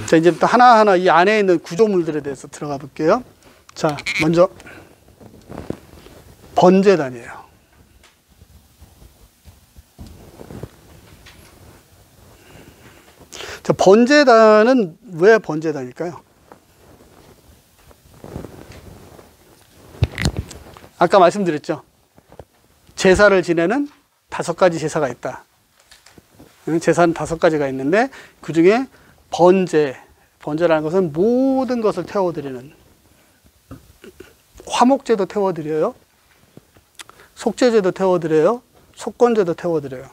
자, 이제부터 하나하나 이 안에 있는 구조물들에 대해서 들어가 볼게요. 자, 먼저 번제단이에요. 자, 번제단은 왜 번제단일까요? 아까 말씀드렸죠. 제사를 지내는 5가지 제사가 있다. 제사는 5가지가 있는데 그 중에 번제라는 것은 모든 것을 태워드리는, 화목제도 태워드려요, 속죄제도 태워드려요, 속건제도 태워드려요,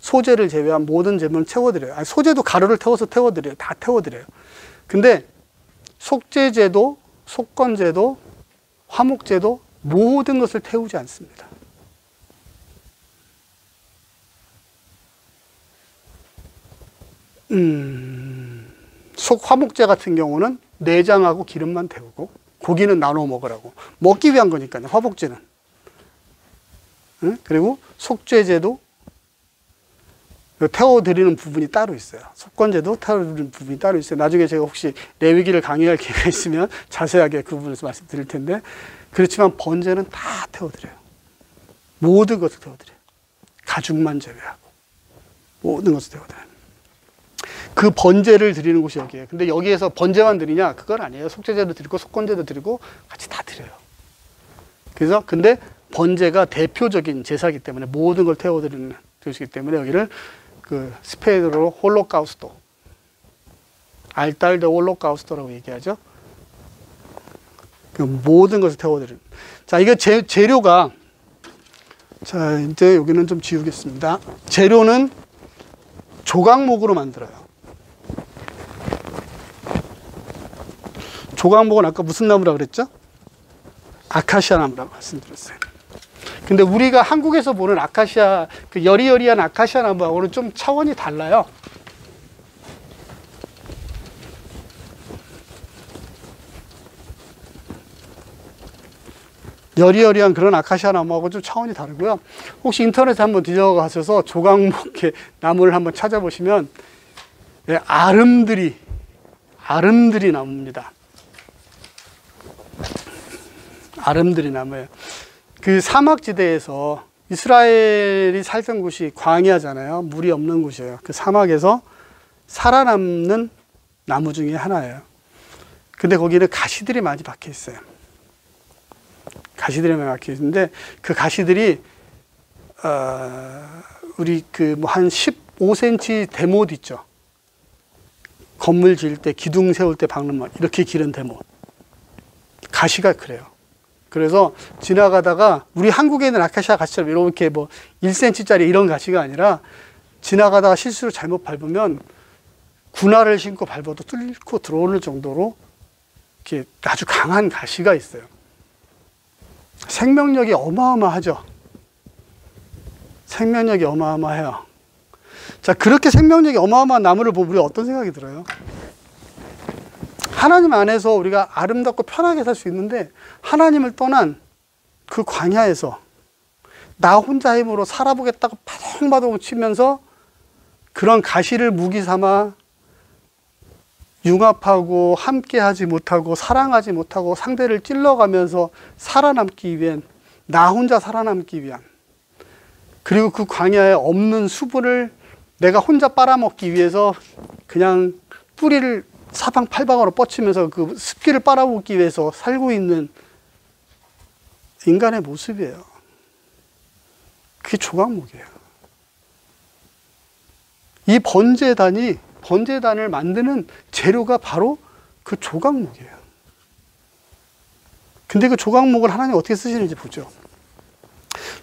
소제를 제외한 모든 제물을 태워드려요. 아니, 소제도 가루를 태워서 태워드려요. 다 태워드려요. 근데 속죄제도, 속건제도, 화목제도 모든 것을 태우지 않습니다. 화목제 같은 경우는 내장하고 기름만 태우고 고기는 나눠 먹으라고, 먹기 위한 거니까요, 화목제는. 그리고 속죄제도 태워드리는 부분이 따로 있어요. 속건제도 태워드리는 부분이 따로 있어요. 나중에 제가 혹시 레위기를 강의할 기회가 있으면 자세하게 그 부분에서 말씀드릴 텐데, 그렇지만 번제는 다 태워드려요. 모든 것을 태워드려요. 가죽만 제외하고 모든 것을 태워드려요. 그 번제를 드리는 곳이 여기에요. 근데 여기에서 번제만 드리냐? 그건 아니에요. 속죄제도 드리고 속건제도 드리고 같이 다 드려요. 그래서 근데 번제가 대표적인 제사이기 때문에 모든 걸 태워드리는 것이기 때문에 여기를 그 스페인어로 홀로카우스토, 알탈 데 홀로카우스토라고 얘기하죠. 그 모든 것을 태워드리는. 자, 이거 재료가, 자, 이제 여기는 좀 지우겠습니다. 재료는 조각목으로 만들어요. 조각목은 아까 무슨 나무라고 그랬죠? 아카시아 나무라고 말씀드렸어요. 근데 우리가 한국에서 보는 아카시아, 그 여리여리한 아카시아 나무하고는 좀 차원이 달라요. 여리여리한 그런 아카시아 나무하고 좀 차원이 다르고요. 혹시 인터넷에 한번 뒤져가셔서 조각목 나무를 한번 찾아보시면, 네, 아름드리 나무입니다. 아름드리 나무예요. 그 사막지대에서 이스라엘이 살던 곳이 광야잖아요. 물이 없는 곳이에요. 그 사막에서 살아남는 나무 중에 하나예요. 근데 거기는 가시들이 많이 박혀 있어요. 가시들이 많이 박혀 있는데 그 가시들이 우리 그 뭐 한 15cm 대못 있죠. 건물 지을 때, 기둥 세울 때 박는 말, 이렇게 기른 대못. 가시가 그래요. 그래서 지나가다가 우리 한국에 있는 아카시아 가시처럼 이렇게 뭐 1cm짜리 이런 가시가 아니라 지나가다가 실수로 잘못 밟으면 군화를 신고 밟아도 뚫고 들어오는 정도로 이렇게 아주 강한 가시가 있어요. 생명력이 어마어마하죠. 생명력이 어마어마해요. 자, 그렇게 생명력이 어마어마한 나무를 보면 우리가 어떤 생각이 들어요? 하나님 안에서 우리가 아름답고 편하게 살 수 있는데 하나님을 떠난 그 광야에서 나 혼자 힘으로 살아보겠다고 바둥바둥 치면서 그런 가시를 무기 삼아 융합하고 함께하지 못하고 사랑하지 못하고 상대를 찔러가면서 살아남기 위한, 나 혼자 살아남기 위한, 그리고 그 광야에 없는 수분을 내가 혼자 빨아먹기 위해서 그냥 뿌리를 사방팔방으로 뻗치면서 그 습기를 빨아먹기 위해서 살고 있는 인간의 모습이에요. 그게 조각목이에요. 이 번제단을 만드는 재료가 바로 그 조각목이에요. 근데 그 조각목을 하나님 어떻게 쓰시는지 보죠.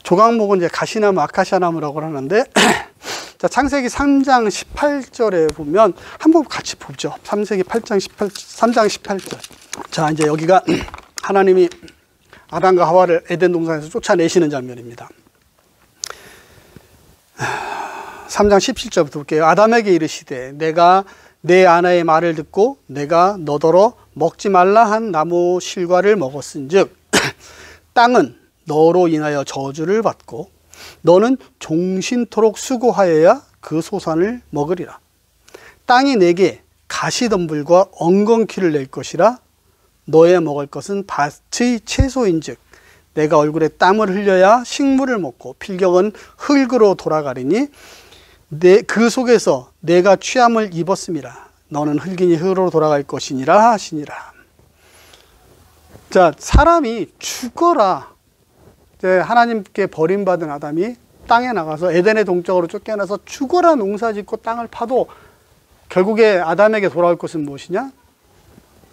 조각목은 이제 가시나무, 아카시아 나무라고 하는데 자, 창세기 3장 18절에 보면 한번 같이 보죠. 창세기 3장 18절. 자, 이제 여기가 하나님이 아담과 하와를 에덴 동산에서 쫓아내시는 장면입니다. 3장 17절부터 볼게요. 아담에게 이르시되 내가 내 아내의 말을 듣고 내가 너더러 먹지 말라 한 나무 실과를 먹었은즉 땅은 너로 인하여 저주를 받고 너는 종신토록 수고하여야 그 소산을 먹으리라. 땅이 내게 가시덤불과 엉겅퀴를 낼 것이라 너의 먹을 것은 밭의 채소인즉 내가 얼굴에 땀을 흘려야 식물을 먹고 필경은 흙으로 돌아가리니 그 속에서 내가 취함을 입었음이라 너는 흙이니 흙으로 돌아갈 것이니라 하시니라. 자, 사람이 죽어라. 하나님께 버림받은 아담이 땅에 나가서 에덴의 동쪽으로 쫓겨나서 죽어라 농사짓고 땅을 파도 결국에 아담에게 돌아올 것은 무엇이냐?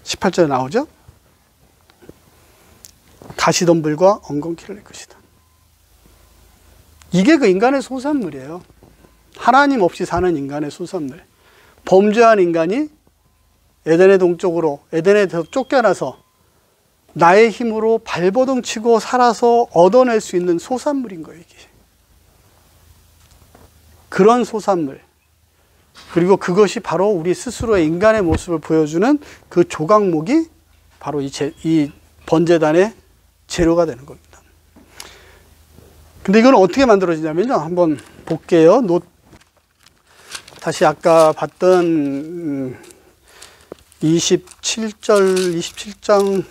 18절에 나오죠. 가시덤불과 엉겅퀴를 낼 것이다. 이게 그 인간의 소산물이에요. 하나님 없이 사는 인간의 소산물. 범죄한 인간이 에덴의 동쪽으로 에덴에서 쫓겨나서 나의 힘으로 발버둥 치고 살아서 얻어낼 수 있는 소산물인 거예요, 이게. 그런 소산물. 그리고 그것이 바로 우리 스스로의 인간의 모습을 보여주는 그 조각목이 바로 이 번제단의 재료가 되는 겁니다. 근데 이건 어떻게 만들어지냐면요. 한번 볼게요. 다시 아까 봤던 27장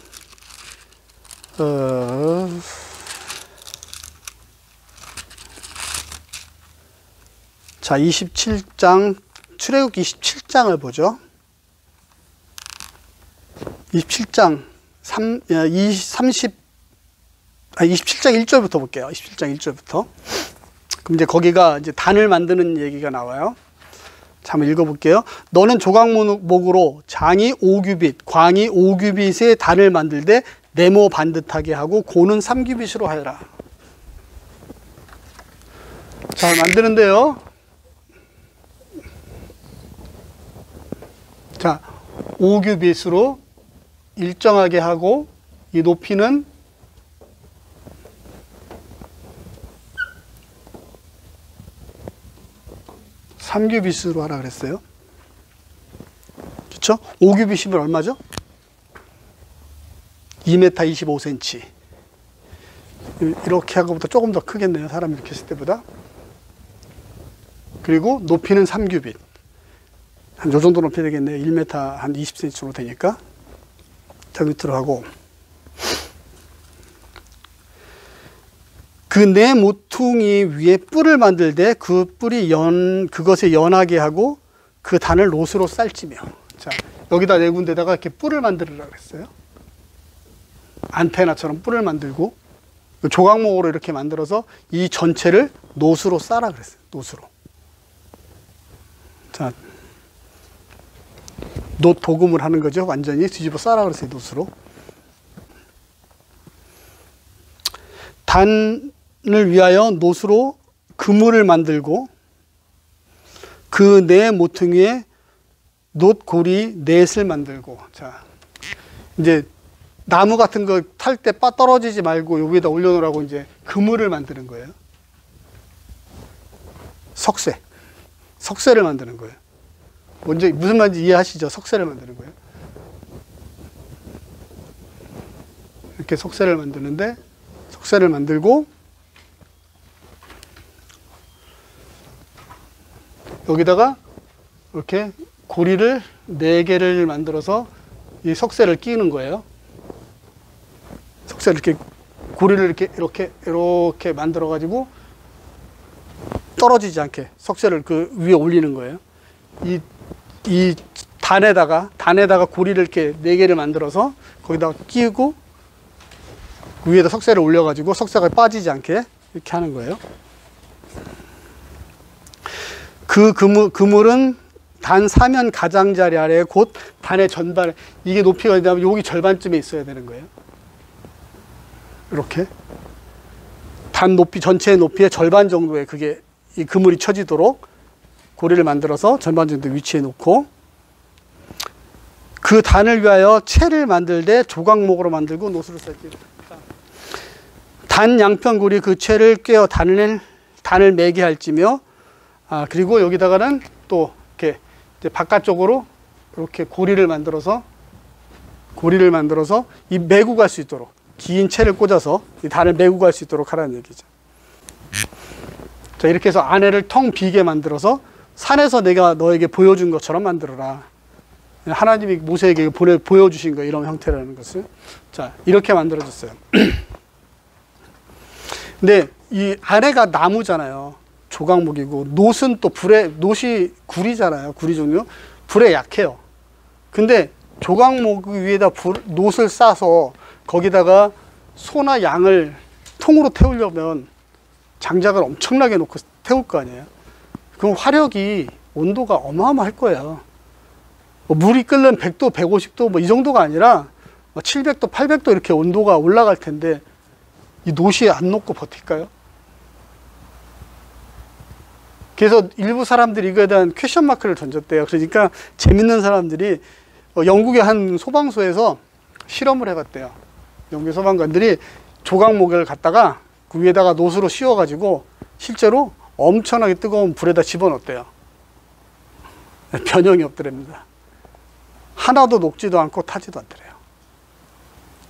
자, 27장 출애굽기 27장을 보죠. 27장 27장 1절부터 볼게요. 27장 1절부터. 그럼 이제 거기가 이제 단을 만드는 얘기가 나와요. 자, 한번 읽어볼게요. 너는 조각목으로 장이 5규빗, 광이 5규빗의 단을 만들되 네모 반듯하게 하고 고는 3규빗으로 하여라. 자, 만드는데요. 자, 5규빗으로 일정하게 하고 이 높이는 3규빗으로 하라 그랬어요. 그렇죠? 5규빗이면 얼마죠? 2m 25cm. 이렇게 하고보다 조금 더 크겠네요. 사람이 이렇게 했을 때보다. 그리고 높이는 3규빗. 한 요 정도 높이 되겠네요. 1m 한 20cm 정도 되니까. 저 밑으로 하고. 그 네 모퉁이 위에 뿔을 만들되 그 뿔이 그것에 연하게 하고 그 단을 놋으로 쌀지며. 자, 여기다 네 군데다가 이렇게 뿔을 만들으라고 했어요. 안테나처럼 뿔을 만들고 조각목으로 이렇게 만들어서 이 전체를 놋으로 싸라 그랬어요. 놋으로. 자, 놋 도금을 하는 거죠. 완전히 뒤집어 싸라 그랬어요. 놋으로. 단을 위하여 놋으로 그물을 만들고 그 네 모퉁이에 놋고리 넷을 만들고. 자, 이제 나무 같은 거 탈 때 빠 떨어지지 말고 여기다 올려놓으라고 이제 그물을 만드는 거예요. 석쇠를 만드는 거예요. 먼저 무슨 말인지 이해하시죠? 석쇠를 만드는 거예요. 이렇게 석쇠를 만드는데 석쇠를 만들고 여기다가 이렇게 고리를 4개를 만들어서 이 석쇠를 끼우는 거예요. 석쇠를 이렇게 고리를 이렇게 만들어 가지고 떨어지지 않게 석쇠를 그 위에 올리는 거예요. 이 단에다가 고리를 이렇게 4개를 만들어서 거기다가 끼우고 위에다 석쇠를 올려 가지고 석쇠가 빠지지 않게 이렇게 하는 거예요. 그 그물은 단 사면 가장자리 아래 곧 단의 전반에, 이게 높이가 되면 여기 절반쯤에 있어야 되는 거예요. 이렇게 단 높이, 전체의 높이의 절반 정도의 그게 이 그물이 쳐지도록 고리를 만들어서 절반 정도 위치해 놓고 그 단을 위하여 채를 만들되 조각목으로 만들고 놋으로 쌀지. 단 양평고리 그 채를 꿰어 단을 매게 할지며, 그리고 여기다가는 또 이렇게 이제 바깥쪽으로 이렇게 고리를 만들어서 이 메고 갈 수 있도록 긴 채를 꽂아서 이 단을 메고 갈 수 있도록 하라는 얘기죠. 자, 이렇게 해서 안에를 텅 비게 만들어서 산에서 내가 너에게 보여준 것처럼 만들어라. 하나님이 모세에게 보여주신 거 이런 형태라는 것을. 자, 이렇게 만들어졌어요. 근데 이 아래가 나무잖아요. 조각목이고, 놋은 또 놋이 구리잖아요. 구리 종류. 불에 약해요. 근데 조각목 위에다 놋을 싸서 거기다가 소나 양을 통으로 태우려면 장작을 엄청나게 놓고 태울 거 아니에요. 그럼 화력이, 온도가 어마어마할 거예요. 물이 끓는 100도, 150도 뭐 이 정도가 아니라 700도, 800도 이렇게 온도가 올라갈 텐데 이 놋이 안 녹고 버틸까요? 그래서 일부 사람들이 이거에 대한 퀘션 마크를 던졌대요. 그러니까 재밌는 사람들이 영국의 한 소방서에서 실험을 해봤대요. 영국의 소방관들이 조각목을 갖다가 그 위에다가 놋으로 씌워가지고 실제로 엄청나게 뜨거운 불에다 집어넣었대요. 변형이 없더랍니다. 하나도 녹지도 않고 타지도 않더래요.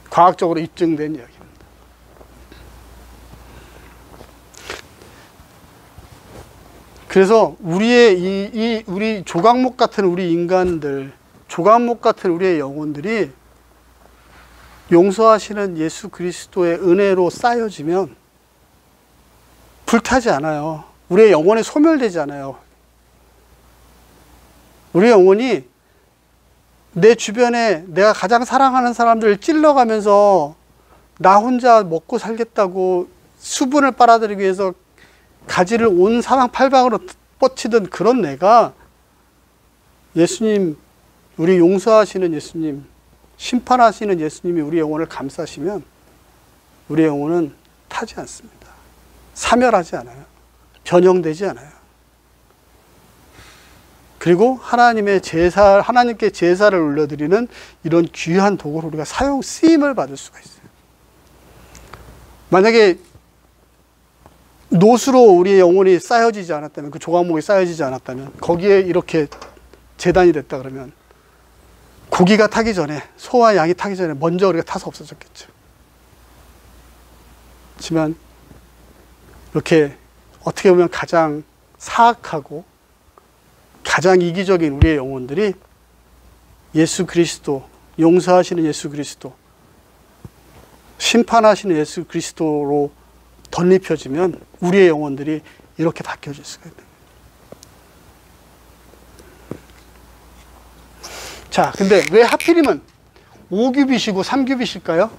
과학적으로 입증된 이야기입니다. 그래서 우리의 우리 조각목 같은 우리 인간들, 조각목 같은 우리의 영혼들이 용서하시는 예수 그리스도의 은혜로 쌓여지면 불타지 않아요. 우리의 영혼이 소멸되지 않아요. 우리의 영혼이 내 주변에 내가 가장 사랑하는 사람들을 찔러가면서 나 혼자 먹고 살겠다고 수분을 빨아들이기 위해서 가지를 온 사방팔방으로 뻗치던 그런 내가 예수님, 우리 용서하시는 예수님, 심판하시는 예수님이 우리 영혼을 감싸시면 우리 영혼은 타지 않습니다. 사멸하지 않아요. 변형되지 않아요. 그리고 하나님께 제사를 올려드리는 이런 귀한 도구를 우리가 쓰임을 받을 수가 있어요. 만약에 놋으로 우리의 영혼이 쌓여지지 않았다면, 그 조각목이 쌓여지지 않았다면, 거기에 이렇게 제단이 됐다 그러면 고기가 타기 전에, 소와 양이 타기 전에 먼저 우리가 타서 없어졌겠죠. 하지만 이렇게 어떻게 보면 가장 사악하고 가장 이기적인 우리의 영혼들이 예수 그리스도, 용서하시는 예수 그리스도, 심판하시는 예수 그리스도로 덧입혀지면 우리의 영혼들이 이렇게 바뀌어질 수가 있는 거예요. 자, 근데 왜 하필이면 5규빗이고 3규빗일까요?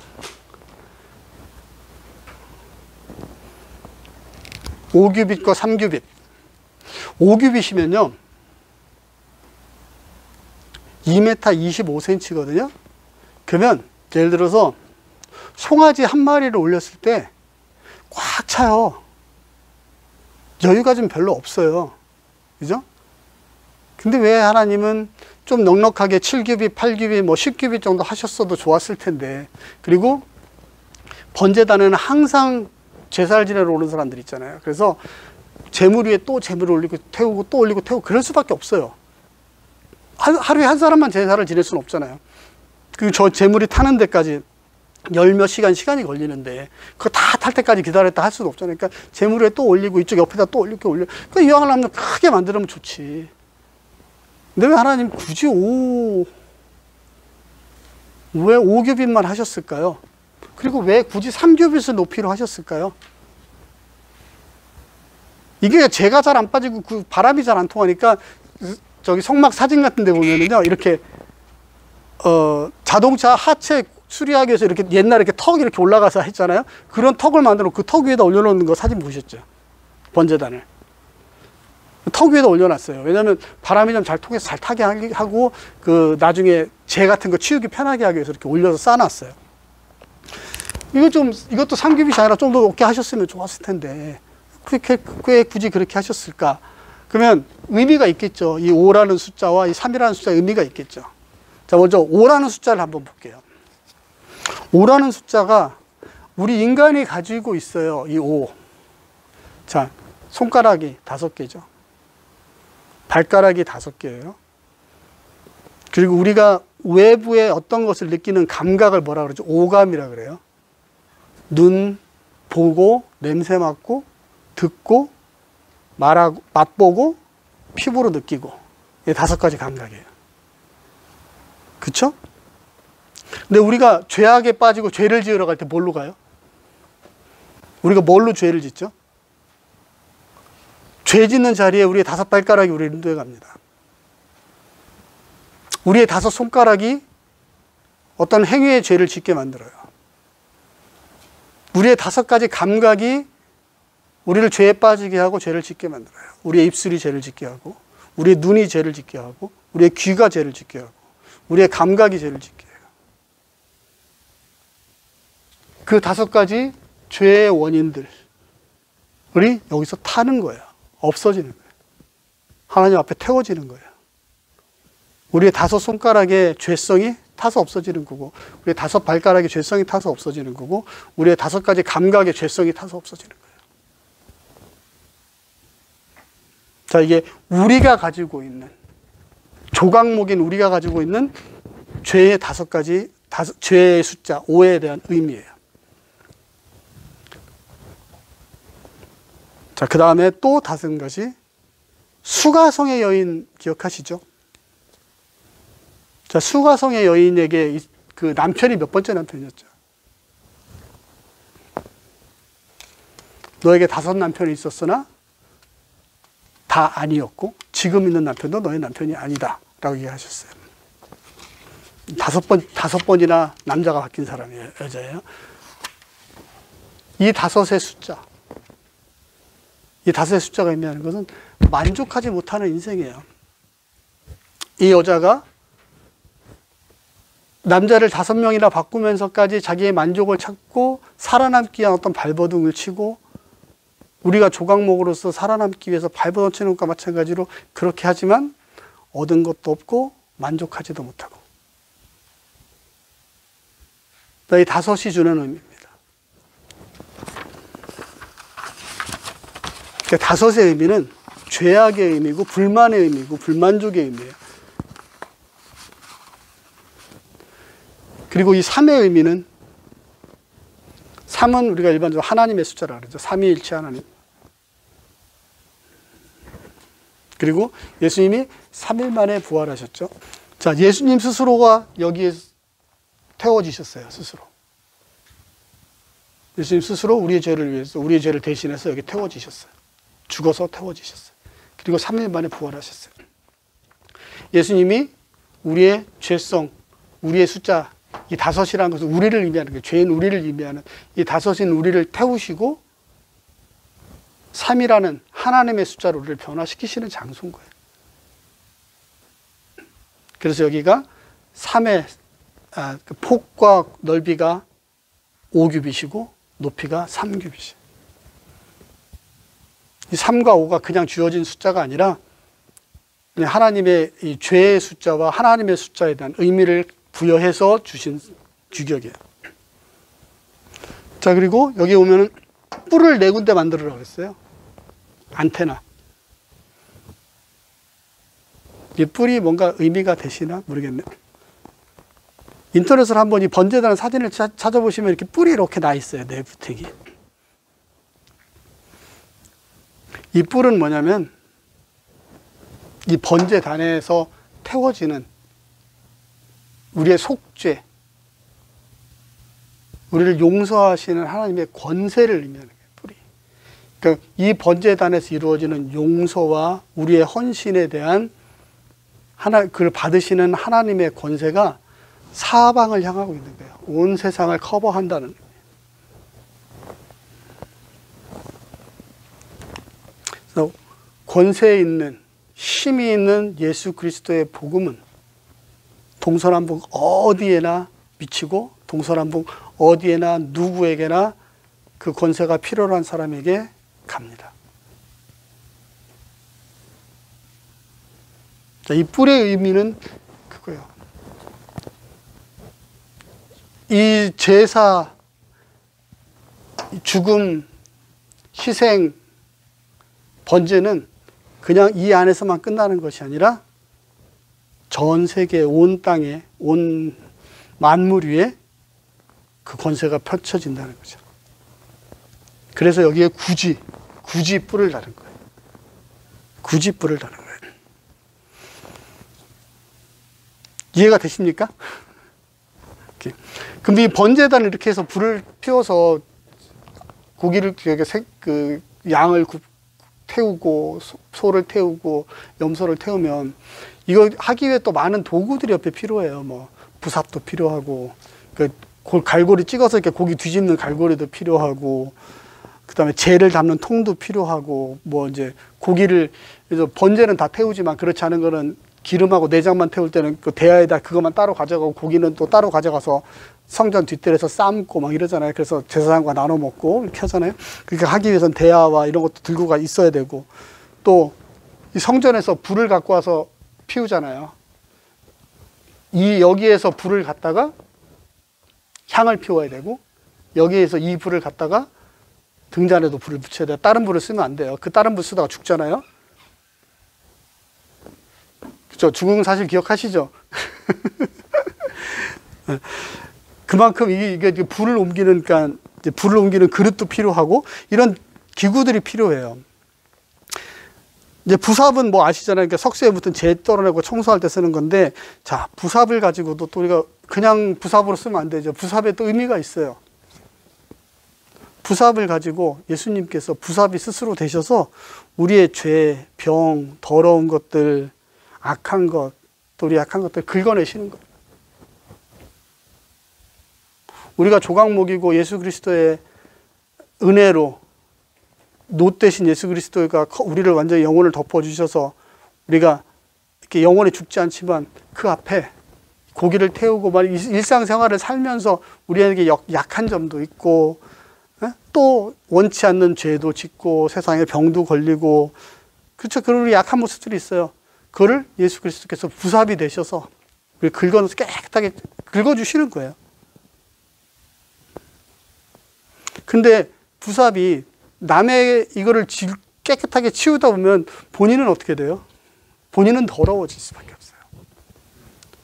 5규빗과 3규빗. 5규빗이면요 2m 25cm거든요. 그러면 예를 들어서 송아지 한 마리를 올렸을 때 꽉 차요. 여유가 좀 별로 없어요. 그죠? 근데 왜 하나님은 좀 넉넉하게 7규빗, 8규빗, 뭐 10규빗 정도 하셨어도 좋았을 텐데. 그리고 번제단에는 항상 제사를 지내러 오는 사람들 있잖아요. 그래서 제물 위에 또 제물을 올리고 태우고 또 올리고 태우고 그럴 수밖에 없어요. 하루에 한 사람만 제사를 지낼 수는 없잖아요. 그 저 제물이 타는 데까지 열 몇 시간이 걸리는데 그거 다 탈 때까지 기다렸다 할 수도 없잖아요. 그러니까 제물 위에 또 올리고 이쪽 옆에다 또 올려. 그러니까 이왕을 하면 크게 만들면 좋지. 근데 왜 하나님 굳이 왜 5규빗만 하셨을까요? 그리고 왜 굳이 3규빗을 높이로 하셨을까요? 이게 재가 잘 안 빠지고 그 바람이 잘 안 통하니까 저기 성막 사진 같은 데 보면은요 이렇게 자동차 하체 수리하기 위해서 이렇게 옛날에 이렇게 턱 이렇게 올라가서 했잖아요. 그런 턱을 만들어 그 턱 위에다 올려놓는 거 사진 보셨죠? 번제단을 턱 위에다 올려놨어요. 왜냐하면 바람이 좀 잘 통해서 잘 타게 하고 그 나중에 재 같은 거 치우기 편하게 하기 위해서 이렇게 올려서 쌓아놨어요. 이것도 3규빗이 아니라 좀 더 높게 하셨으면 좋았을 텐데 왜 굳이 그렇게 하셨을까? 그러면 의미가 있겠죠. 이 5라는 숫자와 이 3이라는 숫자에 의미가 있겠죠. 자, 먼저 5라는 숫자를 한번 볼게요. 5라는 숫자가 우리 인간이 가지고 있어요. 이 5. 자, 손가락이 5개죠. 발가락이 5개예요. 그리고 우리가 외부의 어떤 것을 느끼는 감각을 뭐라 그러죠? 오감이라 그래요. 눈, 보고, 냄새 맡고, 듣고, 말하고, 맛보고, 피부로 느끼고. 이 5가지 감각이에요. 그쵸? 근데 우리가 죄악에 빠지고 죄를 지으러 갈 때 뭘로 가요? 우리가 뭘로 죄를 짓죠? 죄 짓는 자리에 우리의 5발가락이 우리를 인도해 갑니다. 우리의 5손가락이 어떤 행위의 죄를 짓게 만들어요. 우리의 5가지 감각이 우리를 죄에 빠지게 하고 죄를 짓게 만들어요. 우리의 입술이 죄를 짓게 하고, 우리의 눈이 죄를 짓게 하고, 우리의 귀가 죄를 짓게 하고, 우리의 감각이 죄를 짓게 해요. 그 5가지 죄의 원인들이 여기서 타는 거예요. 없어지는 거예요. 하나님 앞에 태워지는 거예요. 우리의 5손가락의 죄성이 타서 없어지는 거고, 우리의 5발가락의 죄성이 타서 없어지는 거고, 우리의 5가지 감각의 죄성이 타서 없어지는 거예요. 자, 이게 우리가 가지고 있는, 조각목인 우리가 가지고 있는 죄의 5가지, 죄의 숫자 5에 대한 의미예요. 자, 그 다음에 또 5가지, 수가성의 여인 기억하시죠? 자, 수가성의 여인에게 그 남편이 몇 번째 남편이었죠? 너에게 5 남편이 있었으나 다 아니었고 지금 있는 남편도 너의 남편이 아니다 라고 얘기하셨어요. 5번이나 남자가 바뀐 사람이에요. 여자예요. 이 5의 숫자, 이 5의 숫자가 의미하는 것은 만족하지 못하는 인생이에요. 이 여자가 남자를 5명이나 바꾸면서까지 자기의 만족을 찾고 살아남기 위한 어떤 발버둥을 치고, 우리가 조각목으로서 살아남기 위해서 발버둥 치는 것과 마찬가지로 그렇게 하지만 얻은 것도 없고 만족하지도 못하고. 이 5이 주는 의미입니다. 그러니까 5의 의미는 죄악의 의미고 불만의 의미고 불만족의 의미예요. 그리고 이 3의 의미는, 3은 우리가 일반적으로 하나님의 숫자라 그러죠. 삼위일체 하나님. 그리고 예수님이 3일 만에 부활하셨죠. 자, 예수님 스스로가 여기에 태워지셨어요. 스스로. 예수님 스스로 우리의 죄를 위해서, 우리의 죄를 대신해서 여기 태워지셨어요. 죽어서 태워지셨어요. 그리고 3일 만에 부활하셨어요. 예수님이 우리의 죄성, 우리의 숫자, 이 5이라는 것은 우리를 의미하는 거예요. 죄인 우리를 의미하는 이 5인 우리를 태우시고 3이라는 하나님의 숫자로 우리를 변화시키시는 장소인 거예요. 그래서 여기가 3의 폭과 넓이가 5규빗이고 높이가 3규빗이에요. 이 3과 5가 그냥 주어진 숫자가 아니라 그냥 하나님의 이 죄의 숫자와 하나님의 숫자에 대한 의미를 부여해서 주신 규격이에요. 자, 그리고 여기 오면은 뿔을 4군데 만들으라고 그랬어요. 안테나. 이 뿔이 뭔가 의미가 되시나 모르겠네요. 인터넷으로 한번 이 번제라는 사진을 찾아보시면 이렇게 뿔이 이렇게 나 있어요. 내부택이. 이 뿔은 뭐냐면 이 번제단에서 태워지는 우리의 속죄, 우리를 용서하시는 하나님의 권세를 의미하는 거예요. 뿔이. 그러니까 이 번제단에서 이루어지는 용서와 우리의 헌신에 대한 그걸 받으시는 하나님의 권세가 사방을 향하고 있는 거예요. 온 세상을 커버한다는 거예요. 그래서 권세 있는, 힘이 있는 예수 그리스도의 복음은 동서남북 어디에나 미치고 동서남북 어디에나 누구에게나 그 권세가 필요로 한 사람에게 갑니다. 자, 이 뿔의 의미는 그거예요. 이 제사, 죽음, 희생, 번제는 그냥 이 안에서만 끝나는 것이 아니라 전 세계 온 땅에, 온 만물 위에 그 권세가 펼쳐진다는 거죠. 그래서 여기에 굳이 뿔을 다는 거예요. 굳이 뿔을 다는 거예요. 이해가 되십니까? 이렇게. 그럼 이 번제단을 이렇게 해서 불을 피워서 고기를 그 양을 태우고 소를 태우고 염소를 태우면 이거 하기 위해 또 많은 도구들이 옆에 필요해요. 뭐 부삽도 필요하고 그 갈고리 찍어서 이렇게 고기 뒤집는 갈고리도 필요하고 그다음에 재를 담는 통도 필요하고 뭐 이제 고기를 그래서 번제는 다 태우지만 그렇지 않은 거는 기름하고 내장만 태울 때는 그 대야에다 그것만 따로 가져가고 고기는 또 따로 가져가서 성전 뒷뜰에서 삶고 막 이러잖아요. 그래서 제사장과 나눠 먹고 이렇게 하잖아요. 그렇게 하기 위해서는 대야와 이런 것도 들고 있어야 되고 또 이 성전에서 불을 갖고 와서 피우잖아요. 여기에서 불을 갖다가 향을 피워야 되고 여기에서 이 불을 갖다가 등잔에도 불을 붙여야 돼요. 다른 불을 쓰면 안 돼요. 그 다른 불 쓰다가 죽잖아요. 그렇죠? 죽은 사실 기억하시죠? 그만큼 이게 불을 옮기는, 그러니까 불을 옮기는 그릇도 필요하고 이런 기구들이 필요해요. 이제 부삽은 뭐 아시잖아요. 그러니까 석쇠에 붙은 재 떨어내고 청소할 때 쓰는 건데, 자, 부삽을 가지고도 또 우리가 그냥 부삽으로 쓰면 안 되죠. 부삽에 또 의미가 있어요. 부삽을 가지고 예수님께서 부삽이 스스로 되셔서 우리의 죄, 병, 더러운 것들, 악한 것, 또 우리 악한 것들 긁어내시는 거예요. 우리가 조각 먹이고 예수 그리스도의 은혜로 놋 대신 예수 그리스도가 우리를 완전히 영혼을 덮어주셔서 우리가 이렇게 영혼이 죽지 않지만 그 앞에 고기를 태우고 막 일상생활을 살면서 우리에게 약한 점도 있고 또 원치 않는 죄도 짓고 세상에 병도 걸리고 그렇죠. 그런 우리 약한 모습들이 있어요. 그거를 예수 그리스도께서 부삽이 되셔서 우리 긁어내서 깨끗하게 긁어주시는 거예요. 근데 부삽이 남의 이거를 깨끗하게 치우다 보면 본인은 어떻게 돼요? 본인은 더러워질 수밖에 없어요.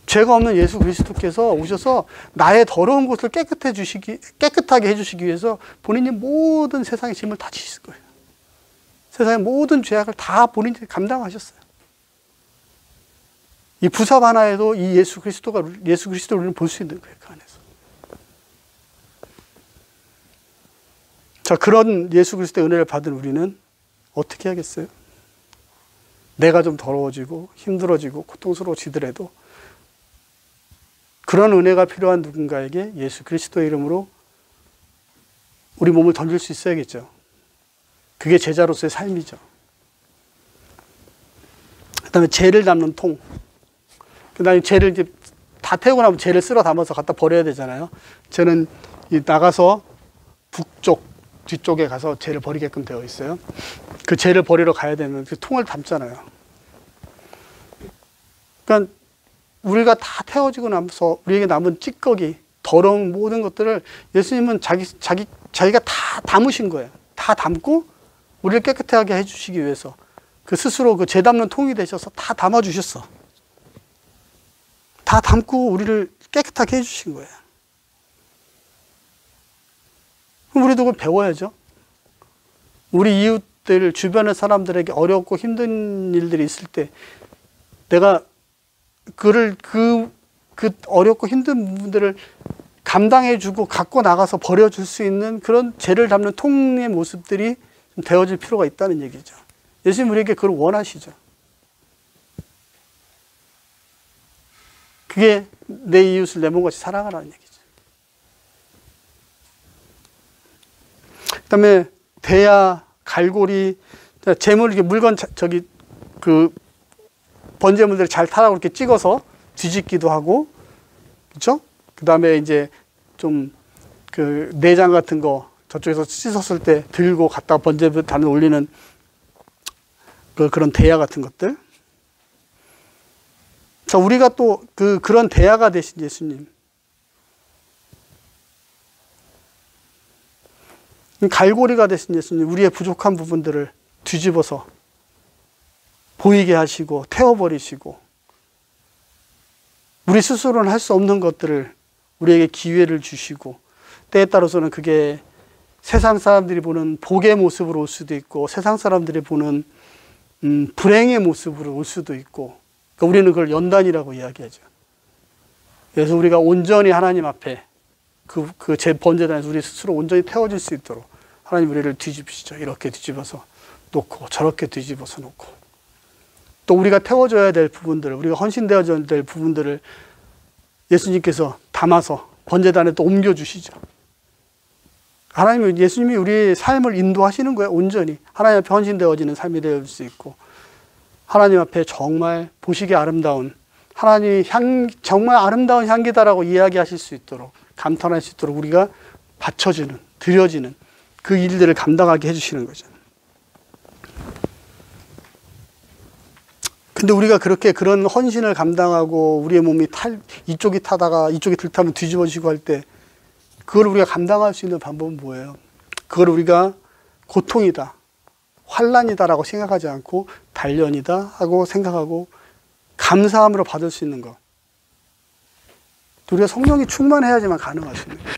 죄가 없는 예수 그리스도께서 오셔서 나의 더러운 곳을 깨끗하게 해주시기 위해서 본인이 모든 세상의 짐을 다 지실 거예요. 세상의 모든 죄악을 다 본인이 감당하셨어요. 이 부삽 하나에도 이 예수 그리스도를 우리는 볼 수 있는 거예요. 그 안에서. 자, 그런 예수 그리스도의 은혜를 받은 우리는 어떻게 하겠어요? 내가 좀 더러워지고 힘들어지고 고통스러워지더라도 그런 은혜가 필요한 누군가에게 예수 그리스도의 이름으로 우리 몸을 던질 수 있어야겠죠. 그게 제자로서의 삶이죠. 그 다음에 재를 담는 통. 그 다음에 재를 이제 다 태우고 나면 재를 쓸어 담아서 갖다 버려야 되잖아요. 저는 나가서 북쪽, 뒤쪽에 가서 재를 버리게끔 되어 있어요. 그 재를 버리러 가야 되면 그 통을 담잖아요. 그러니까 우리가 다 태워지고 나서 우리에게 남은 찌꺼기, 더러운 모든 것들을 예수님은 자기가 다 담으신 거예요. 다 담고 우리를 깨끗하게 해주시기 위해서 그 스스로 그 재 담는 통이 되셔서 다 담아주셨어. 다 담고 우리를 깨끗하게 해주신 거예요. 그럼 우리도 그걸 배워야죠. 우리 이웃들, 주변의 사람들에게 어렵고 힘든 일들이 있을 때 내가 그 어렵고 힘든 부분들을 감당해주고 갖고 나가서 버려줄 수 있는 그런 죄를 담는 통의 모습들이 좀 되어질 필요가 있다는 얘기죠. 예수님 우리에게 그걸 원하시죠. 그게 내 이웃을 내 몸같이 사랑하라는 얘기죠. 그 다음에 대야, 갈고리, 재물, 이렇게 물건, 번제물들을 잘 타라고 이렇게 찍어서 뒤집기도 하고, 그쵸? 그 다음에 이제 좀 내장 같은 거 저쪽에서 씻었을 때 들고 갖다 번제단에 올리는 그런 대야 같은 것들. 자, 우리가 또 그런 대야가 되신 예수님. 갈고리가 되신 예수님, 우리의 부족한 부분들을 뒤집어서 보이게 하시고 태워버리시고 우리 스스로는 할 수 없는 것들을 우리에게 기회를 주시고 때에 따라서는 그게 세상 사람들이 보는 복의 모습으로 올 수도 있고 세상 사람들이 보는 불행의 모습으로 올 수도 있고 그러니까 우리는 그걸 연단이라고 이야기하죠. 그래서 우리가 온전히 하나님 앞에 그 제 번제단에서 우리 스스로 온전히 태워질 수 있도록 하나님 우리를 뒤집으시죠. 이렇게 뒤집어서 놓고 저렇게 뒤집어서 놓고, 또 우리가 태워져야 될 부분들을, 우리가 헌신되어져야 될 부분들을 예수님께서 담아서 번제단에 또 옮겨주시죠. 예수님이 우리의 삶을 인도하시는 거예요. 온전히 하나님 앞에 헌신되어지는 삶이 될 수 있고, 하나님 앞에 정말 보시기에 아름다운, 하나님이 정말 아름다운 향기다라고 이야기하실 수 있도록, 감탄할 수 있도록 우리가 바쳐지는, 드려지는 그 일들을 감당하게 해주시는 거죠. 근데 우리가 그런 헌신을 감당하고 우리의 몸이 이쪽이 타다가 이쪽이 들타면 뒤집어지고 할 때, 그걸 우리가 감당할 수 있는 방법은 뭐예요? 그걸 우리가 고통이다, 환난이다라고 생각하지 않고 단련이다 하고 생각하고 감사함으로 받을 수 있는 것. 우리가 성령이 충만해야지만 가능할 수 있는 거예요.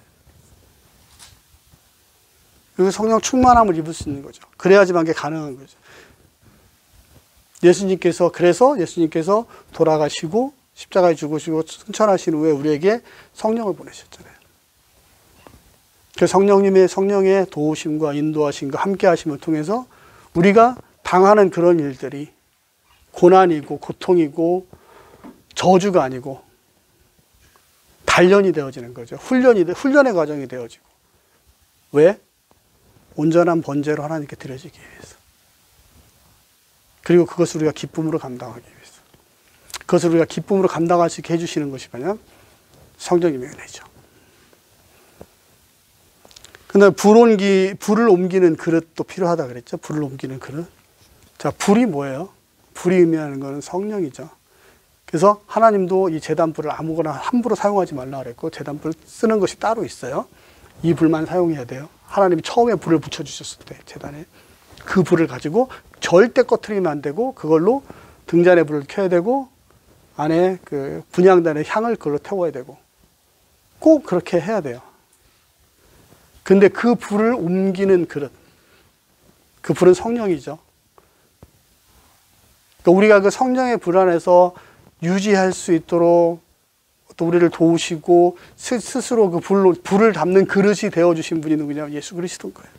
그리고 성령 충만함을 입을 수 있는 거죠. 그래야지만 그게 가능한 거죠. 그래서 예수님께서 돌아가시고 십자가에 죽으시고 승천하신 후에 우리에게 성령을 보내셨잖아요. 그 성령의 도우심과 인도하심과 함께 하심을 통해서 우리가 당하는 그런 일들이 고난이고 고통이고 저주가 아니고 단련이 되어지는 거죠. 훈련의 과정이 되어지고. 왜? 온전한 번제로 하나님께 드려지기 위해서. 그리고 그것을 우리가 기쁨으로 감당하기 위해서. 그것을 우리가 기쁨으로 감당할 수 있게 해주시는 것이 바로 성령님의 은혜죠. 근데 불을 옮기는 그릇도 필요하다 그랬죠. 불을 옮기는 그릇. 자, 불이 뭐예요? 불이 의미하는 것은 성령이죠. 그래서 하나님도 이 제단불을 아무거나 함부로 사용하지 말라 그랬고, 제단불 쓰는 것이 따로 있어요. 이 불만 사용해야 돼요. 하나님이 처음에 불을 붙여주셨을 때 제단에 그 불을 가지고 절대 꺼트리면 안 되고, 그걸로 등잔에 불을 켜야 되고, 안에 그 분향단의 향을 그걸로 태워야 되고, 꼭 그렇게 해야 돼요. 근데 그 불을 옮기는 그릇, 그 불은 성령이죠. 그러니까 우리가 그 성령의 불 안에서 유지할 수 있도록 또 우리를 도우시고 스스로 그 불을 담는 그릇이 되어주신 분이 누구냐? 예수 그리스도인 거예요.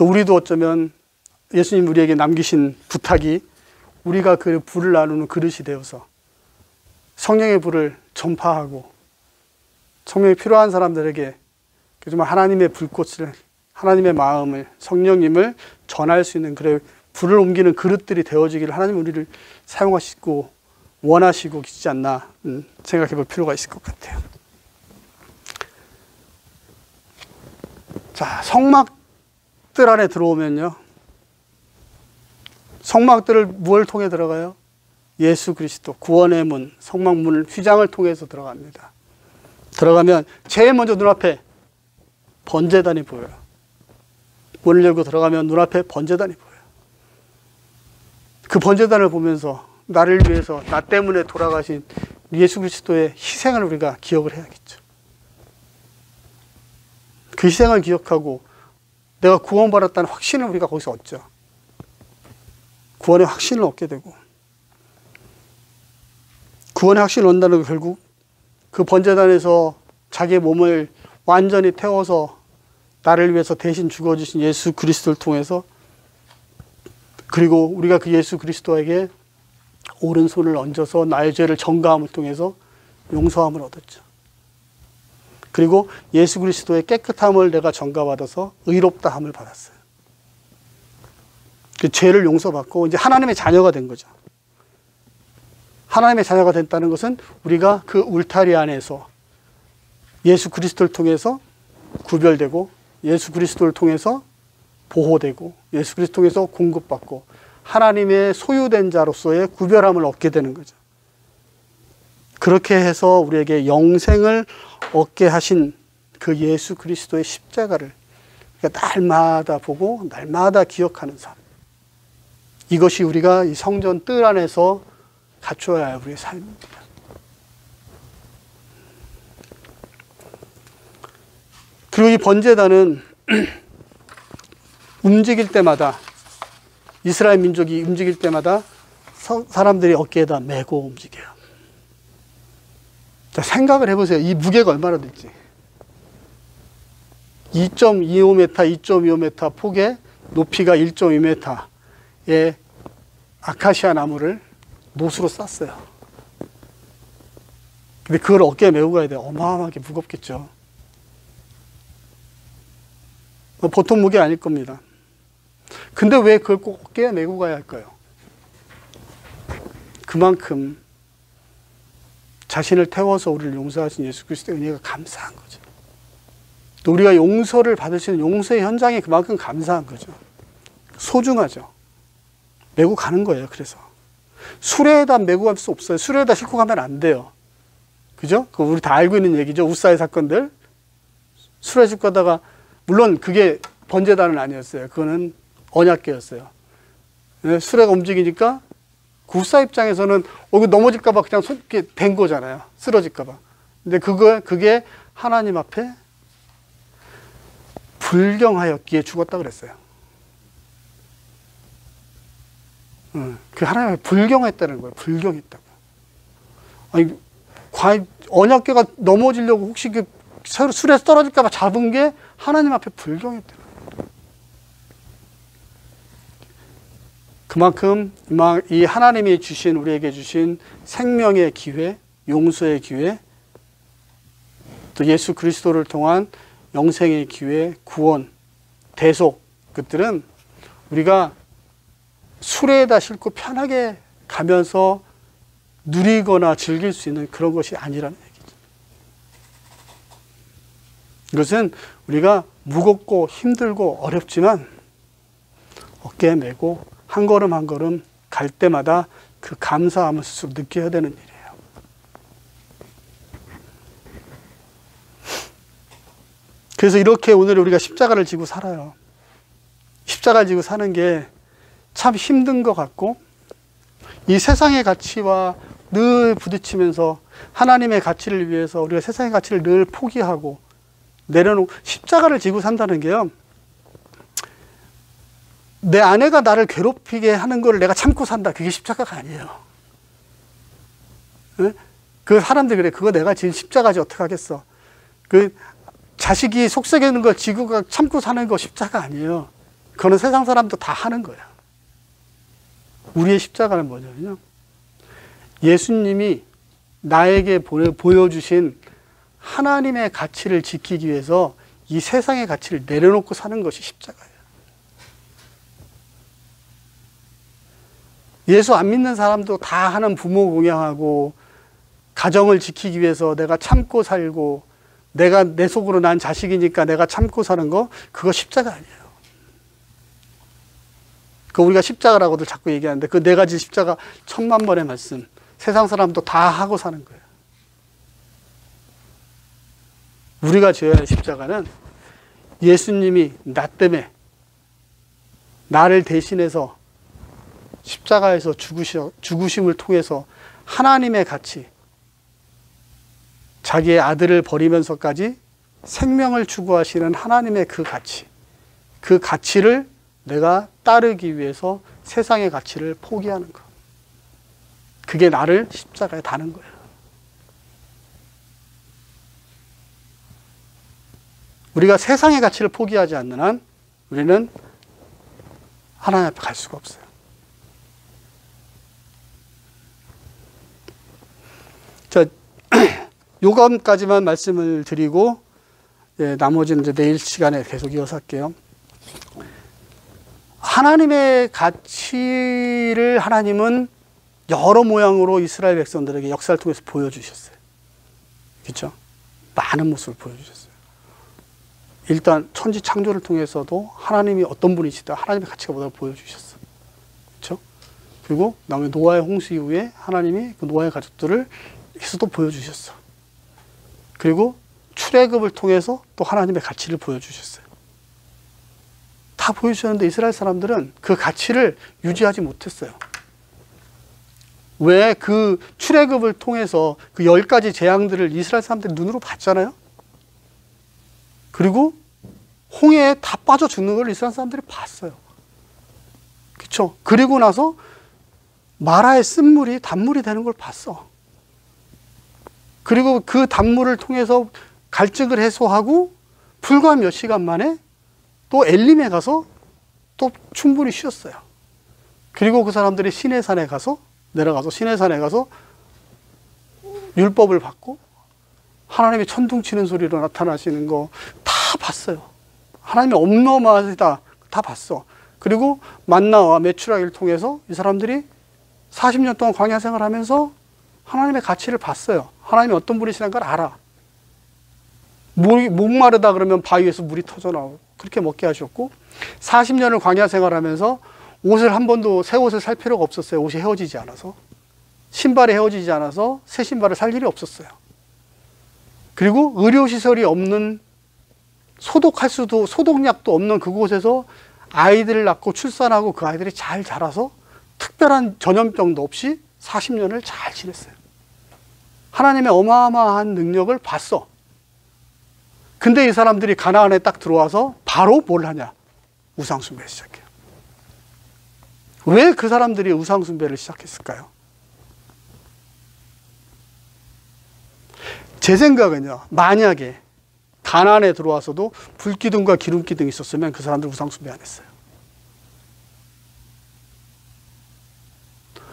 우리도 어쩌면 예수님 우리에게 남기신 부탁이 우리가 그 불을 나누는 그릇이 되어서 성령의 불을 전파하고 성령이 필요한 사람들에게 정말 하나님의 불꽃을, 하나님의 마음을, 성령님을 전할 수 있는 그런 불을 옮기는 그릇들이 되어지기를 하나님 우리를 사용하시고 원하시고 계시지 않나 생각해 볼 필요가 있을 것 같아요. 자, 성막들 안에 들어오면요, 성막들을 무엇을 통해 들어가요? 예수 그리스도 구원의 문, 성막문 휘장을 통해서 들어갑니다. 들어가면 제일 먼저 눈앞에 번제단이 보여요. 문을 열고 들어가면 눈앞에 번제단이 보여요. 그 번제단을 보면서 나를 위해서, 나 때문에 돌아가신 예수 그리스도의 희생을 우리가 기억을 해야겠죠. 그 희생을 기억하고 내가 구원받았다는 확신을 우리가 거기서 얻죠. 구원의 확신을 얻게 되고, 구원의 확신을 얻는다는 건 결국 그 번제단에서 자기의 몸을 완전히 태워서 나를 위해서 대신 죽어주신 예수 그리스도를 통해서, 그리고 우리가 그 예수 그리스도에게 오른손을 얹어서 나의 죄를 전가함을 통해서 용서함을 얻었죠. 그리고 예수 그리스도의 깨끗함을 내가 전가받아서 의롭다함을 받았어요. 그 죄를 용서받고 이제 하나님의 자녀가 된 거죠. 하나님의 자녀가 됐다는 것은 우리가 그 울타리 안에서 예수 그리스도를 통해서 구별되고, 예수 그리스도를 통해서 보호되고, 예수 그리스도를 통해서 공급받고 하나님의 소유된 자로서의 구별함을 얻게 되는 거죠. 그렇게 해서 우리에게 영생을 얻게 하신 그 예수 그리스도의 십자가를 날마다 보고 날마다 기억하는 삶, 이것이 우리가 이 성전 뜰 안에서 갖춰야 할 우리의 삶입니다. 그리고 이 번제단은 움직일 때마다, 이스라엘 민족이 움직일 때마다 사람들이 어깨에다 메고 움직여요. 자, 생각을 해보세요. 이 무게가 얼마나 될지. 2.25m, 2.25m 폭에 높이가 1.2m의 아카시아 나무를 못으로 쌌어요. 근데 그걸 어깨에 메고 가야 돼요. 어마어마하게 무겁겠죠. 보통 무게 아닐 겁니다. 근데 왜 그걸 꼭 어깨에 메고 가야 할까요? 그만큼 자신을 태워서 우리를 용서하신 예수 그리스도의 은혜가 감사한 거죠. 또 우리가 용서를 받을 수 있는 용서의 현장이 그만큼 감사한 거죠. 소중하죠. 메고 가는 거예요. 그래서 수레에다 메고 갈 수 없어요. 수레에다 싣고 가면 안 돼요. 그죠? 그거 우리 다 알고 있는 얘기죠. 우사의 사건들. 수레 싣고 가다가, 물론 그게 번제단은 아니었어요. 그거는 언약궤였어요. 수레가 움직이니까 우사 입장에서는 이거 넘어질까봐 그냥 이렇게 된 거잖아요. 쓰러질까봐. 근데 그게 하나님 앞에 불경하였기에 죽었다 그랬어요. 그 하나님 앞에 불경했다는 거예요. 불경했다고. 아니, 과연 언약궤가 넘어지려고 혹시 그 수레에서 떨어질까봐 잡은 게 하나님 앞에 불경했다는 거예요. 그만큼 이 하나님이 주신, 우리에게 주신 생명의 기회, 용서의 기회, 또 예수 그리스도를 통한 영생의 기회, 구원, 대속, 그것들은 우리가 수레에다 싣고 편하게 가면서 누리거나 즐길 수 있는 그런 것이 아니라는 얘기죠. 이것은 우리가 무겁고 힘들고 어렵지만 어깨에 메고 한 걸음 한 걸음 갈 때마다 그 감사함을 스스로 느껴야 되는 일이에요. 그래서 이렇게 오늘 우리가 십자가를 지고 살아요. 십자가를 지고 사는 게 참 힘든 것 같고, 이 세상의 가치와 늘 부딪히면서 하나님의 가치를 위해서 우리가 세상의 가치를 늘 포기하고 내려놓고 십자가를 지고 산다는 게요, 내 아내가 나를 괴롭히게 하는 걸 내가 참고 산다. 그게 십자가가 아니에요. 그 사람들 그래. 그거 내가 지금 십자가지 어떡하겠어. 그 자식이 속썩이는 걸 지고 참고 사는 거 십자가 아니에요. 그거는 세상 사람도 다 하는 거야. 우리의 십자가는 뭐냐면요, 예수님이 나에게 보여주신 하나님의 가치를 지키기 위해서 이 세상의 가치를 내려놓고 사는 것이 십자가예요. 예수 안 믿는 사람도 다 하는 부모 공양하고 가정을 지키기 위해서 내가 참고 살고, 내가 내 속으로 난 자식이니까 내가 참고 사는 거, 그거 십자가 아니에요. 그 우리가 십자가라고들 자꾸 얘기하는데 그 네 가지 십자가 천만 번의 말씀, 세상 사람도 다 하고 사는 거예요. 우리가 지어야 할 십자가는 예수님이 나 때문에 나를 대신해서 십자가에서 죽으심을 통해서 하나님의 가치, 자기의 아들을 버리면서까지 생명을 추구하시는 하나님의 그 가치, 그 가치를 내가 따르기 위해서 세상의 가치를 포기하는 것, 그게 나를 십자가에 다는 거예요. 우리가 세상의 가치를 포기하지 않는 한 우리는 하나님 앞에 갈 수가 없어요. 자, 요감까지만 말씀을 드리고, 나머지는 이제 내일 시간에 계속 이어서 할게요. 하나님의 가치를 하나님은 여러 모양으로 이스라엘 백성들에게 역사를 통해서 보여주셨어요. 그렇죠? 많은 모습을 보여주셨어요. 일단 천지 창조를 통해서도 하나님이 어떤 분이시다, 하나님의 가치가 뭐다 보여주셨어요. 그렇죠? 그리고 나중에 노아의 홍수 이후에 하나님이 그 노아의 가족들을 해서도 보여주셨어. 그리고 출애굽을 통해서 또 하나님의 가치를 보여주셨어요. 다 보여주셨는데 이스라엘 사람들은 그 가치를 유지하지 못했어요. 왜? 그 출애굽을 통해서 그 10가지 재앙들을 이스라엘 사람들이 눈으로 봤잖아요. 그리고 홍해에 다 빠져 죽는 걸 이스라엘 사람들이 봤어요. 그렇죠? 그리고 나서 마라의 쓴물이 단물이 되는 걸 봤어. 그리고 그 단물을 통해서 갈증을 해소하고 불과 몇 시간 만에 또 엘림에 가서 또 충분히 쉬었어요. 그리고 그 사람들이 시내산에 가서 내려가서 시내산에 가서 율법을 받고 하나님이 천둥 치는 소리로 나타나시는 거 다 봤어요. 하나님이 어마어마하시다 다 봤어. 그리고 만나와 메추라기를 통해서 이 사람들이 40년 동안 광야 생활하면서 하나님의 가치를 봤어요. 하나님이 어떤 분이시라는 걸 알아. 목마르다 그러면 바위에서 물이 터져 나오고 그렇게 먹게 하셨고 40년을 광야 생활하면서 옷을 한 번도 새 옷을 살 필요가 없었어요. 옷이 헤어지지 않아서. 신발이 헤어지지 않아서 새 신발을 살 일이 없었어요. 그리고 의료시설이 없는 소독약도 없는 그곳에서 아이들을 낳고 출산하고 그 아이들이 잘 자라서 특별한 전염병도 없이 40년을 잘 지냈어요. 하나님의 어마어마한 능력을 봤어. 근데 이 사람들이 가나안에 딱 들어와서 바로 뭘 하냐? 우상숭배를 시작해요. 왜 그 사람들이 우상숭배를 시작했을까요? 제 생각은요, 만약에 가나안에 들어와서도 불기둥과 기름기둥이 있었으면 그 사람들 우상숭배 안 했어요.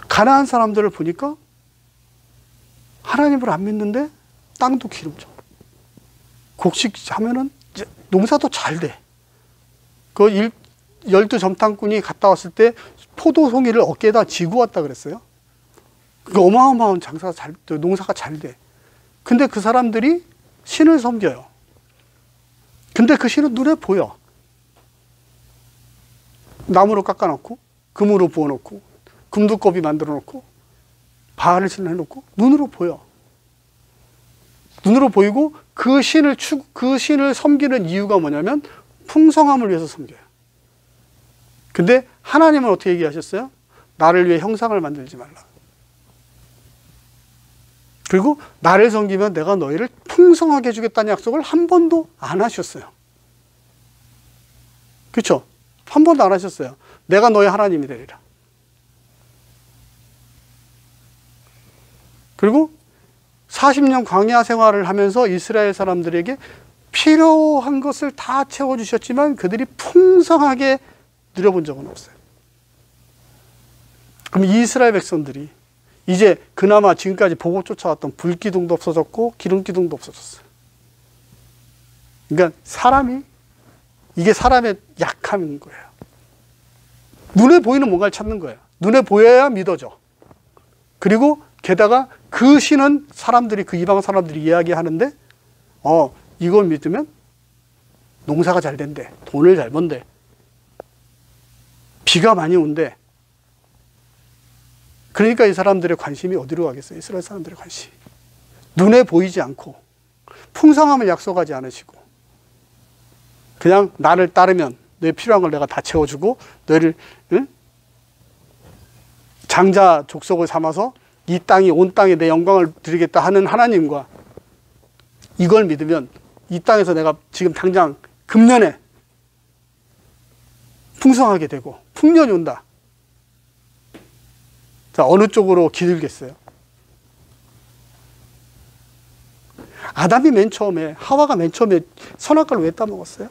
가나안 사람들을 보니까 하나님을 안 믿는데 땅도 기름져. 곡식 하면은 농사도 잘 돼. 그 12점탕꾼이 갔다 왔을 때 포도송이를 어깨에다 지고 왔다 그랬어요. 그 어마어마한 농사가 잘 돼. 근데 그 사람들이 신을 섬겨요. 근데 그 신은 눈에 보여. 나무로 깎아놓고 금으로 부어놓고 금두꺼비 만들어놓고 바알을 신해놓고 눈으로 보여. 눈으로 보이고 그 신을 섬기는 이유가 뭐냐면 풍성함을 위해서 섬겨요. 근데 하나님은 어떻게 얘기하셨어요? 나를 위해 형상을 만들지 말라. 그리고 나를 섬기면 내가 너희를 풍성하게 해주겠다는 약속을 한 번도 안 하셨어요. 그렇죠? 한 번도 안 하셨어요. 내가 너희 하나님이 되리라. 그리고 40년 광야 생활을 하면서 이스라엘 사람들에게 필요한 것을 다 채워주셨지만 그들이 풍성하게 누려본 적은 없어요. 그럼 이스라엘 백성들이 이제 그나마 지금까지 보고 쫓아왔던 불기둥도 없어졌고 기름기둥도 없어졌어요. 그러니까 이게 사람의 약함인 거예요. 눈에 보이는 뭔가를 찾는 거예요. 눈에 보여야 믿어져. 그리고 게다가 그 신은 그 이방 사람들이 이야기하는데 이걸 믿으면 농사가 잘 된대. 돈을 잘 번대. 비가 많이 온대. 그러니까 이 사람들의 관심이 어디로 가겠어요? 이스라엘 사람들의 관심. 눈에 보이지 않고 풍성함을 약속하지 않으시고 그냥 나를 따르면 너의 필요한 걸 내가 다 채워주고 너희를 장자 족속을 삼아서 온 땅에 내 영광을 드리겠다 하는 하나님과 이걸 믿으면 이 땅에서 내가 지금 당장 금년에 풍성하게 되고 풍년이 온다. 자, 어느 쪽으로 기울겠어요? 하와가 맨 처음에 선악과를 왜 따먹었어요?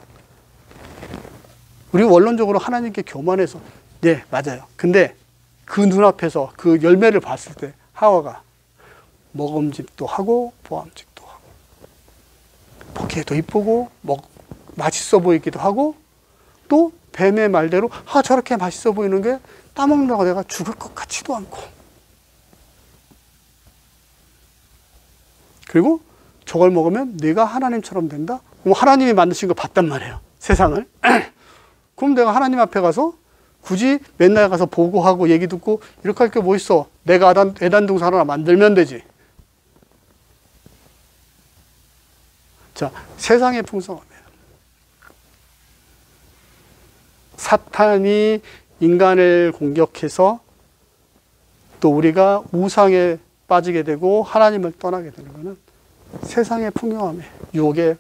우리 원론적으로 하나님께 교만해서 네, 맞아요. 근데 그 눈앞에서 그 열매를 봤을 때 하와가 먹음직도 하고 보암직도 하고 보기에도 이쁘고 맛있어 보이기도 하고 또 뱀의 말대로 저렇게 맛있어 보이는 게 따먹는다고 내가 죽을 것 같지도 않고 그리고 저걸 먹으면 네가 하나님처럼 된다? 그럼 하나님이 만드신 거 봤단 말이에요. 세상을. 그럼 내가 하나님 앞에 가서 굳이 맨날 가서 보고하고 얘기 듣고 이렇게 할 게 뭐 있어? 내가 애단동산 하나 만들면 되지. 자, 세상의 풍성함이에요. 사탄이 인간을 공격해서 또 우리가 우상에 빠지게 되고 하나님을 떠나게 되는 것은 세상의 풍요함에 유혹에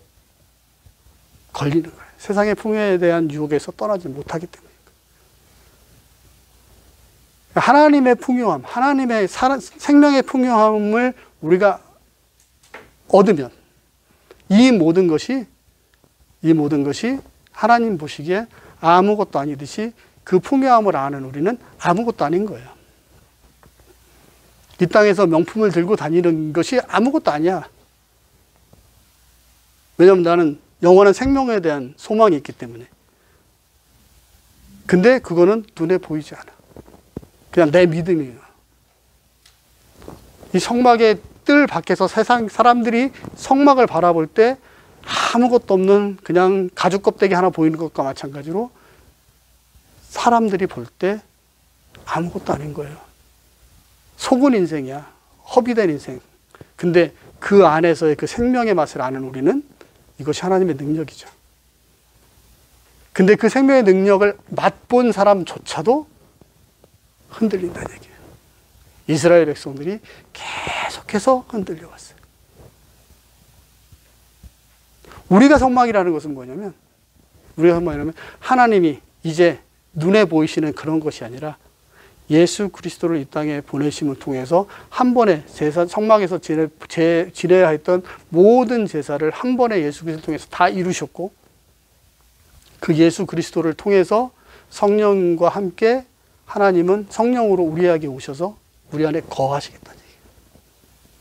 걸리는 거예요. 세상의 풍요에 대한 유혹에서 떠나지 못하기 때문입니다. 하나님의 풍요함, 하나님의 생명의 풍요함을 우리가 얻으면 이 모든 것이 하나님 보시기에 아무것도 아니듯이 그 풍요함을 아는 우리는 아무것도 아닌 거예요. 이 땅에서 명품을 들고 다니는 것이 아무것도 아니야. 왜냐하면 나는 영원한 생명에 대한 소망이 있기 때문에. 근데 그거는 눈에 보이지 않아. 그냥 내 믿음이에요. 이 성막의 뜰 밖에서 세상 사람들이 성막을 바라볼 때 아무것도 없는 그냥 가죽 껍데기 하나 보이는 것과 마찬가지로 사람들이 볼 때 아무것도 아닌 거예요. 속은 인생이야. 허비된 인생. 근데 그 안에서의 그 생명의 맛을 아는 우리는 이것이 하나님의 능력이죠. 근데 그 생명의 능력을 맛본 사람조차도 흔들린다는 얘기예요. 이스라엘 백성들이 계속해서 흔들려 왔어요. 우리가 성막이라는 것은 뭐냐면, 하나님이 이제 눈에 보이시는 그런 것이 아니라 예수 그리스도를 이 땅에 보내심을 통해서 한 번에 성막에서 지내야 했던 모든 제사를 한 번에 예수 그리스도를 통해서 다 이루셨고, 그 예수 그리스도를 통해서 성령과 함께 하나님은 성령으로 우리에게 오셔서 우리 안에 거하시겠다는 얘기예요.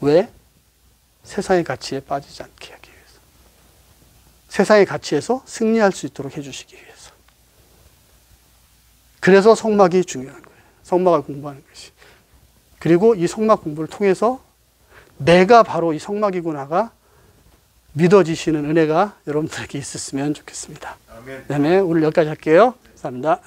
왜? 세상의 가치에 빠지지 않게 하기 위해서. 세상의 가치에서 승리할 수 있도록 해주시기 위해서. 그래서 성막이 중요한 거예요. 성막을 공부하는 것이. 그리고 이 성막 공부를 통해서 내가 바로 이 성막이구나가 믿어지시는 은혜가 여러분들에게 있었으면 좋겠습니다. 아멘. 오늘 여기까지 할게요. 감사합니다.